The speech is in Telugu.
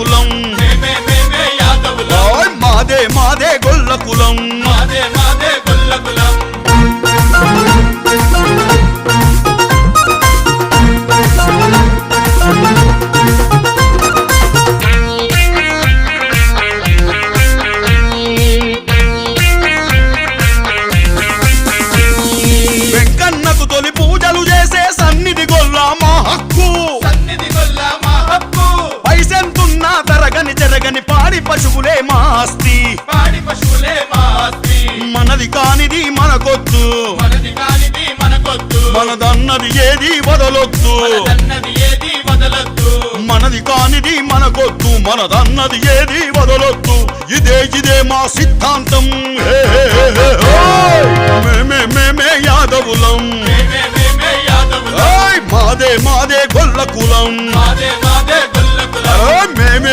కులం మాదే మాదే గొల్ల కులం వెంకన్నకు తొలి పూజలు చేసే సన్నిధి గొల్ల మా హక్కు పైసెంతున్నా తరగని చెరగని పాడి పశువులే మా ఆస్తి మనది కానిది మనకొద్దు మనదన్నది ఏది వదలొద్దు మనది కానిది మనకొద్దు మనదన్నది ఏది వదలొద్దు ఇదే ఇదే మా సిద్ధాంతం మేమే యాదవులం మాదే మాదే గొల్ల కులం మేమే